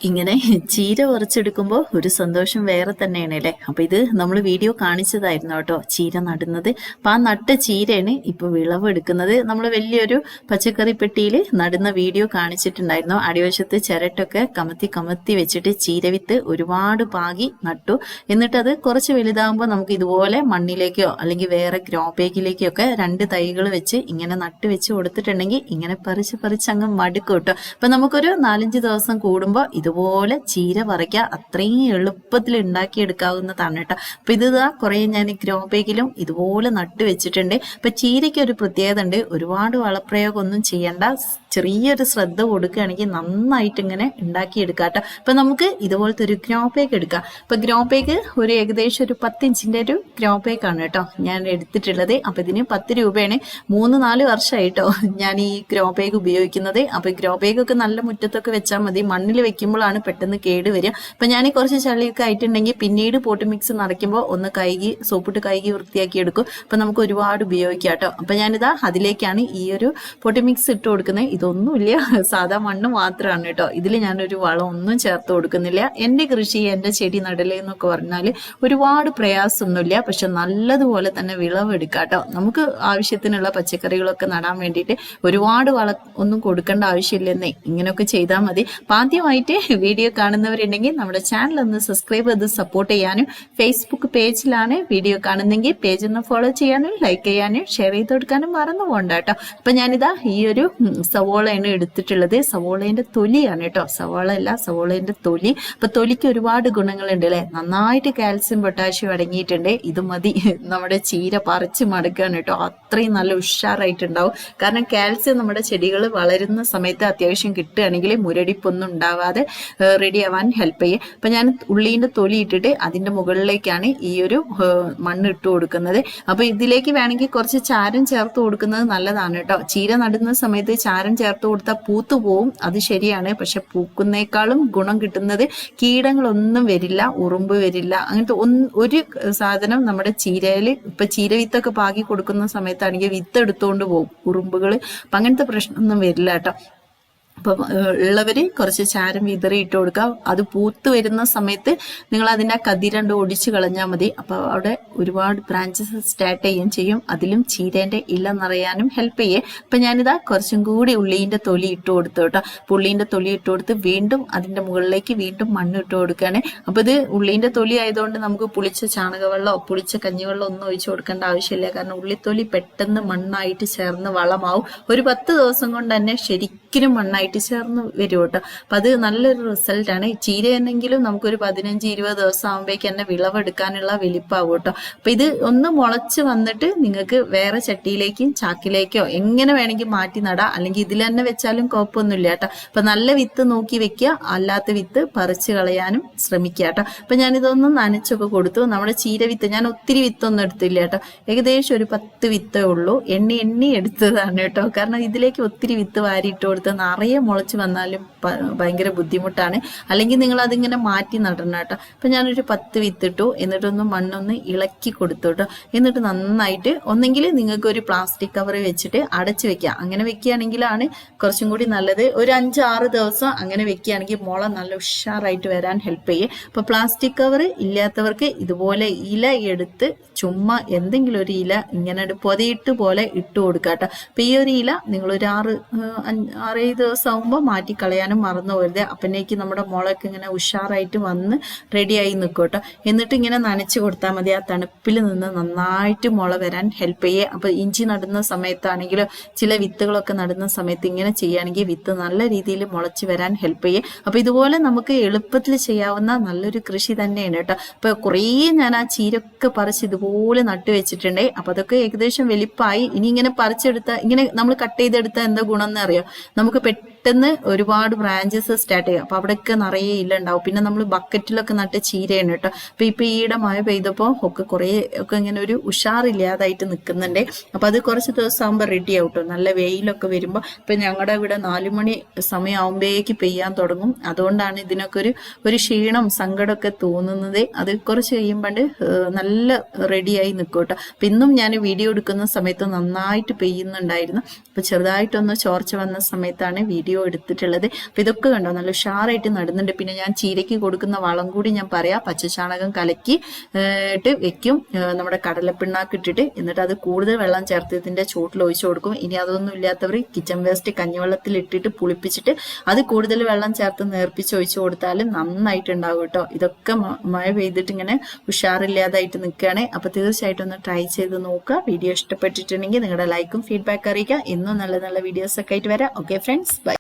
ഇങ്ങനെ ചീര പറിച്ചെടുക്കുമ്പോൾ ഒരു സന്തോഷം വേറെ തന്നെയാണ് അല്ലേ. അപ്പൊ ഇത് നമ്മൾ വീഡിയോ കാണിച്ചതായിരുന്നു കേട്ടോ, ചീര നടുന്നത്. അപ്പൊ ആ നട്ട ചീരയാണ് ഇപ്പൊ വിളവെടുക്കുന്നത്. നമ്മൾ വലിയൊരു പച്ചക്കറി പെട്ടിയിൽ നടുന്ന വീഡിയോ കാണിച്ചിട്ടുണ്ടായിരുന്നു. അടിവശത്ത് ചിരട്ടൊക്കെ കമത്തി കമത്തി വെച്ചിട്ട് ചീരവിത്ത് ഒരുപാട് പാകി നട്ടു. എന്നിട്ട് അത് കുറച്ച് വലുതാകുമ്പോൾ നമുക്ക് ഇതുപോലെ മണ്ണിലേക്കോ അല്ലെങ്കിൽ വേറെ ഗ്രോ ബാഗിലേക്കോ ഒക്കെ 2 തൈകൾ വെച്ച് ഇങ്ങനെ നട്ട് വെച്ച് കൊടുത്തിട്ടുണ്ടെങ്കിൽ ഇങ്ങനെ പറിച്ച് അങ്ങ് മടുക്കും കേട്ടോ. അപ്പൊ നമുക്കൊരു 4-5 ദിവസം കൂടുമ്പോൾ ഇതുപോലെ ചീര പറിക്കുക, അത്രയും എളുപ്പത്തിൽ ഉണ്ടാക്കിയെടുക്കാവുന്നതാണ് കേട്ടോ. അപ്പൊ ഇത് കുറെ ഞാൻ ഗ്രോ ബാഗിലും ഇതുപോലെ നട്ടു വെച്ചിട്ടുണ്ട്. അപ്പൊ ചീരയ്ക്ക് ഒരു പ്രത്യേകത ഉണ്ട്, ഒരുപാട് വളപ്രയോഗം ഒന്നും ചെയ്യണ്ട, ചെറിയൊരു ശ്രദ്ധ കൊടുക്കുകയാണെങ്കിൽ നന്നായിട്ട് ഇങ്ങനെ ഉണ്ടാക്കിയെടുക്കാം കേട്ടോ. അപ്പൊ നമുക്ക് ഇതുപോലത്തെ ഒരു ഗ്രോ ബാഗ് എടുക്കാം. അപ്പൊ ഗ്രോ ബാഗ് ഒരു ഏകദേശം ഒരു 10 ഇഞ്ചിന്റെ ഒരു ഗ്രോ ബാഗ് ആണ് കേട്ടോ ഞാൻ എടുത്തിട്ടുള്ളത്. അപ്പൊ ഇതിന് 10 രൂപയാണ്. 3-4 വർഷമായിട്ടോ ഞാൻ ഈ ഗ്രോ ബാഗ് ഉപയോഗിക്കുന്നത്. അപ്പൊ ഗ്രോ ബാഗ് ഒക്കെ നല്ല മുറ്റത്തൊക്കെ വെച്ചാൽ മതി, മണ്ണിൽ വെക്കുമ്പോഴാണ് പെട്ടെന്ന് കേട് വരിക. അപ്പൊ ഞാൻ കുറച്ച് ചളിയൊക്കെ ആയിട്ടുണ്ടെങ്കിൽ പിന്നീട് പോട്ട് മിക്സ് നിറയ്ക്കുമ്പോൾ ഒന്ന് സോപ്പിട്ട് കൈകി വൃത്തിയാക്കി എടുക്കും. അപ്പൊ നമുക്ക് ഒരുപാട് ഉപയോഗിക്കാം കേട്ടോ. അപ്പൊ ഞാനിതാ അതിലേക്കാണ് ഈ ഒരു പോട്ട് മിക്സ് ഇട്ട് കൊടുക്കുന്നത്. ഇതൊന്നുമില്ല, സാധാ മണ്ണ് മാത്രമാണ് കേട്ടോ. ഇതിൽ ഞാനൊരു വളം ഒന്നും ചേർത്ത് കൊടുക്കുന്നില്ല. എന്റെ കൃഷി, എന്റെ ചെടി നടല് എന്നൊക്കെ പറഞ്ഞാൽ ഒരുപാട് പ്രയാസമൊന്നുമില്ല, പക്ഷെ നല്ലതുപോലെ തന്നെ വിളവെടുക്കാം കേട്ടോ. നമുക്ക് ആവശ്യത്തിനുള്ള പച്ചക്കറികളൊക്കെ നടാൻ വേണ്ടിയിട്ട് ഒരുപാട് വളം ഒന്നും കൊടുക്കേണ്ട ആവശ്യമില്ലെന്നേ, ഇങ്ങനെയൊക്കെ ചെയ്താൽ മതി. അപ്പൊ ആദ്യമായിട്ട് വീഡിയോ കാണുന്നവരുണ്ടെങ്കിൽ നമ്മുടെ ചാനൽ ഒന്ന് സബ്സ്ക്രൈബ് ചെയ്ത് സപ്പോർട്ട് ചെയ്യാനും, ഫേസ്ബുക്ക് പേജിലാണ് വീഡിയോ കാണുന്നെങ്കിൽ പേജ് ഒന്ന് ഫോളോ ചെയ്യാനും ലൈക്ക് ചെയ്യാനും ഷെയർ ചെയ്ത് കൊടുക്കാനും മറന്നു പോകണ്ട കേട്ടോ. അപ്പൊ ഞാനിതാ ഈ ഒരു സവോളയാണ് എടുത്തിട്ടുള്ളത്. സവോളേന്റെ തൊലിയാണ് കേട്ടോ, സവോള അല്ല, സവോളേന്റെ തൊലി. അപ്പൊ തൊലിക്ക് ഒരുപാട് ഗുണങ്ങളുണ്ട് അല്ലെ, നന്നായിട്ട് കാൽസ്യം പൊട്ടാഷ്യം അടങ്ങിയിട്ടുണ്ട്. ഇത് മതി നമ്മുടെ ചീര പറിച്ച് മടക്കുകയാണ് കേട്ടോ, അത്രയും നല്ല ഉഷാറായിട്ടുണ്ടാവും. കാരണം കാൽസ്യം നമ്മുടെ ചെടികൾ വളരുന്ന സമയത്ത് അത്യാവശ്യം കിട്ടുകയാണെങ്കിൽ മുരടിപ്പൊന്നും ഉണ്ടാവാതെ റെഡി ആവാൻ ഹെൽപ്പ് ചെയ്യും. അപ്പൊ ഞാൻ ഉള്ളീന്റെ തൊലി ഇട്ടിട്ട് അതിന്റെ മുകളിലേക്കാണ് ഈ ഒരു മണ്ണ് ഇട്ട് കൊടുക്കുന്നത്. അപ്പൊ ഇതിലേക്ക് വേണമെങ്കിൽ കുറച്ച് ചാരം ചേർത്ത് കൊടുക്കുന്നത് നല്ലതാണ് കേട്ടോ. ചീര നടുന്ന സമയത്ത് ചാരം ചേർത്ത് കൊടുത്താൽ പൂത്തു പോവും, അത് ശരിയാണ്. പക്ഷെ പൂക്കുന്നേക്കാളും ഗുണം കിട്ടുന്നത് കീടങ്ങളൊന്നും വരില്ല, ഉറുമ്പ് വരില്ല, അങ്ങനത്തെ ഒരു സാധനം നമ്മുടെ ചീരയിൽ. ഇപ്പൊ ചീര വിത്തൊക്കെ പാകി കൊടുക്കുന്ന സമയത്താണെങ്കിൽ വിത്ത് എടുത്തുകൊണ്ട് പോകും ഉറുമ്പുകൾ. അപ്പൊ അങ്ങനത്തെ പ്രശ്നമൊന്നും വരില്ല കേട്ടോ. അപ്പം ഉള്ളവർ കുറച്ച് ചാരം വിതറി ഇട്ട് കൊടുക്കുക. അത് പൂത്ത് വരുന്ന സമയത്ത് നിങ്ങൾ അതിൻ്റെ കതിരണ്ട് ഒടിച്ച് കളഞ്ഞാൽ മതി. അപ്പോൾ അവിടെ ഒരുപാട് ബ്രാഞ്ചസ് സ്റ്റാർട്ട് ചെയ്യുകയും ചെയ്യും, അതിലും ചീരേൻ്റെ ഇല നിറയാനും ഹെൽപ്പ് ചെയ്യേ. അപ്പം ഞാനിതാ കുറച്ചും കൂടി ഉള്ളീൻ്റെ തൊലി ഇട്ട് കൊടുത്തു കേട്ടോ. ഉള്ളീൻ്റെ തൊലി ഇട്ട് കൊടുത്ത് വീണ്ടും അതിൻ്റെ മുകളിലേക്ക് വീണ്ടും മണ്ണ് ഇട്ട് കൊടുക്കുകയാണ്. അപ്പോൾ ഇത് ഉള്ളീൻ്റെ തൊലി ആയതുകൊണ്ട് നമുക്ക് പുളിച്ച ചാണകവെള്ളമോ പുളിച്ച കഞ്ഞിവെള്ളം ഒന്നും ഒഴിച്ചു കൊടുക്കേണ്ട ആവശ്യമില്ല. കാരണം ഉള്ളിത്തൊലി പെട്ടെന്ന് മണ്ണായിട്ട് ചേർന്ന് വളമാവും. ഒരു 10 ദിവസം കൊണ്ട് തന്നെ ശരിക്കും മണ്ണായിട്ട് ചേർന്ന് വരും കേട്ടോ. അപ്പൊ അത് നല്ലൊരു റിസൾട്ടാണ്. ചീര എന്നെങ്കിലും നമുക്കൊരു 15-20 ദിവസം ആകുമ്പോഴേക്ക് തന്നെ വിളവെടുക്കാനുള്ള വലിപ്പാവും കേട്ടോ. അപ്പൊ ഇത് ഒന്ന് മുളച്ച് വന്നിട്ട് നിങ്ങൾക്ക് വേറെ ചട്ടിയിലേക്കും ചാക്കിലേക്കോ എങ്ങനെ വേണമെങ്കിൽ മാറ്റി നടാം, അല്ലെങ്കിൽ ഇതിൽ തന്നെ വെച്ചാലും കുഴപ്പമൊന്നുമില്ല കേട്ടോ. അപ്പൊ നല്ല വിത്ത് നോക്കി വെക്കുക, അല്ലാത്ത വിത്ത് പറിച്ച് കളയാനും ശ്രമിക്കുക കേട്ടോ. അപ്പൊ ഞാനിതൊന്നും നനച്ചൊക്കെ കൊടുത്തു. നമ്മുടെ ചീര വിത്ത് ഞാൻ ഒത്തിരി വിത്തൊന്നും എടുത്തില്ല കേട്ടോ, ഏകദേശം ഒരു 10 വിത്തേ ഉള്ളൂ. എണ്ണി എടുത്തതാണ് കേട്ടോ. കാരണം ഇതിലേക്ക് ഒത്തിരി വിത്ത് വാരിയിട്ട് കൊടുത്ത് നിറയെ മുളച്ച് വന്നാലും ഭയങ്കര ബുദ്ധിമുട്ടാണ്. അല്ലെങ്കിൽ നിങ്ങൾ അതിങ്ങനെ മാറ്റി നടണം കേട്ടോ. അപ്പൊ ഞാനൊരു 10 വിത്തിട്ടു, എന്നിട്ടൊന്ന് മണ്ണൊന്ന് ഇളക്കി കൊടുത്തു കേട്ടോ. എന്നിട്ട് നന്നായിട്ട് ഒന്നെങ്കിൽ നിങ്ങൾക്ക് ഒരു പ്ലാസ്റ്റിക് കവർ വെച്ചിട്ട് അടച്ചു വെക്കുക. അങ്ങനെ വെക്കുകയാണെങ്കിലാണ് കുറച്ചും കൂടി നല്ലത്. ഒരു 5-6 ദിവസം അങ്ങനെ വെക്കുകയാണെങ്കിൽ മുള നല്ല ഉഷാറായിട്ട് വരാൻ ഹെൽപ്പ് ചെയ്യും. അപ്പൊ പ്ലാസ്റ്റിക് കവർ ഇല്ലാത്തവർക്ക് ഇതുപോലെ ഇല എടുത്ത് ചുമ്മാ എന്തെങ്കിലും ഒരു ഇല ഇങ്ങനെ പൊതയിട്ട് പോലെ ഇട്ട് കൊടുക്കുക കേട്ടോ. അപ്പൊ ഈ ഒരു ഇല നിങ്ങളൊരു 6-7 ദിവസം ആകുമ്പോൾ മാറ്റി കളയാനും മറന്നു പോരുത്. അപ്പനേക്ക് നമ്മുടെ മുളയൊക്കെ ഇങ്ങനെ ഉഷാറായിട്ട് വന്ന് റെഡിയായി നിൽക്കും കേട്ടോ. എന്നിട്ട് ഇങ്ങനെ നനച്ച് കൊടുത്താൽ മതി. ആ തണുപ്പിൽ നിന്ന് നന്നായിട്ട് മുള വരാൻ ഹെൽപ്പ് ചെയ്യേ. അപ്പൊ ഇഞ്ചി നടുന്ന സമയത്താണെങ്കിലോ ചില വിത്തുകളൊക്കെ നടുന്ന സമയത്ത് ഇങ്ങനെ ചെയ്യുകയാണെങ്കിൽ വിത്ത് നല്ല രീതിയിൽ മുളച്ച് വരാൻ ഹെൽപ്പ് ചെയ്യേ. അപ്പൊ ഇതുപോലെ നമുക്ക് എളുപ്പത്തിൽ ചെയ്യാവുന്ന നല്ലൊരു കൃഷി തന്നെയാണ് കേട്ടോ. അപ്പൊ കുറേ ഞാൻ ആ ചീരൊക്കെ പറിച്ച് ഇതുപോലെ നട്ടു വെച്ചിട്ടുണ്ടേ. അപ്പൊ അതൊക്കെ ഏകദേശം വലിപ്പമായി. ഇനി ഇങ്ങനെ പറിച്ചെടുത്ത ഇങ്ങനെ നമ്മൾ കട്ട് ചെയ്തെടുത്ത എന്താ ഗുണം എന്ന് അറിയോ, നമുക്ക് പെട്ടെന്ന് ഒരുപാട് ബ്രാഞ്ചസ് സ്റ്റാർട്ട് ചെയ്യും. അപ്പൊ അവിടെയൊക്കെ നിറയെ ഇല ഉണ്ടാവും. പിന്നെ നമ്മൾ ബക്കറ്റിലൊക്കെ നട്ട് ചീരയാണ് കേട്ടോ. അപ്പൊ ഇപ്പൊ ഈയിടെ മഴ പെയ്തപ്പോൾ ഒക്കെ കുറെ ഒക്കെ ഇങ്ങനെ ഒരു ഉഷാറില്ലാതായിട്ട് നിൽക്കുന്നുണ്ട്. അപ്പൊ അത് കുറച്ച് ദിവസം ആകുമ്പോൾ റെഡി ആവും കേട്ടോ. നല്ല വെയിലൊക്കെ വരുമ്പോൾ ഇപ്പൊ ഞങ്ങളുടെ ഇവിടെ 4 മണി സമയമാകുമ്പോഴേക്ക് പെയ്യാൻ തുടങ്ങും. അതുകൊണ്ടാണ് ഇതിനൊക്കെ ഒരു ക്ഷീണം സങ്കടമൊക്കെ തോന്നുന്നത്. അത് കുറച്ച് കഴിയുമ്പോൾ നല്ല റെഡിയായി നിൽക്കും കേട്ടോ. അപ്പൊ ഇന്നും ഞാൻ വീഡിയോ എടുക്കുന്ന സമയത്ത് നന്നായിട്ട് പെയ്യുന്നുണ്ടായിരുന്നു. അപ്പൊ ചെറുതായിട്ടൊന്ന് ചോർച്ച വന്ന സമയത്താണ് വീഡിയോ വീഡിയോ എടുത്തിട്ടുള്ളത്. അപ്പൊ ഇതൊക്കെ കണ്ടോ നല്ല ഉഷാറായിട്ട് നടുന്നുണ്ട്. പിന്നെ ഞാൻ ചീരയ്ക്ക് കൊടുക്കുന്ന വളം കൂടി ഞാൻ പറയാം. പച്ചച്ചാണകം കലക്കി ഇട്ട് വെക്കും, നമ്മുടെ കടലപ്പിണ്ണാക്ക് ഇട്ടിട്ട്, എന്നിട്ട് അത് കൂടുതൽ വെള്ളം ചേർത്ത് ഇതിന്റെ ചുവട്ടിൽ ഒഴിച്ചു കൊടുക്കും. ഇനി അതൊന്നും ഇല്ലാത്തവർ കിച്ചൺ വേസ്റ്റ് കഞ്ഞിവെള്ളത്തിൽ ഇട്ടിട്ട് പുളിപ്പിച്ചിട്ട് അത് കൂടുതൽ വെള്ളം ചേർത്ത് നേർപ്പിച്ച് ഒഴിച്ചു കൊടുത്താലും നന്നായിട്ടുണ്ടാവും കേട്ടോ. ഇതൊക്കെ മഴ പെയ്തിട്ട് ഇങ്ങനെ ഉഷാറില്ലാതായിട്ട് നിൽക്കുകയാണ്. അപ്പൊ തീർച്ചയായിട്ടും ഒന്ന് ട്രൈ ചെയ്ത് നോക്കുക. വീഡിയോ ഇഷ്ടപ്പെട്ടിട്ടുണ്ടെങ്കിൽ നിങ്ങളുടെ ലൈക്കും ഫീഡ്ബാക്ക് അറിയിക്കുക. ഇന്നും നല്ല നല്ല വീഡിയോസ് ഒക്കെ ആയിട്ട് വരാം. Okay friends, by.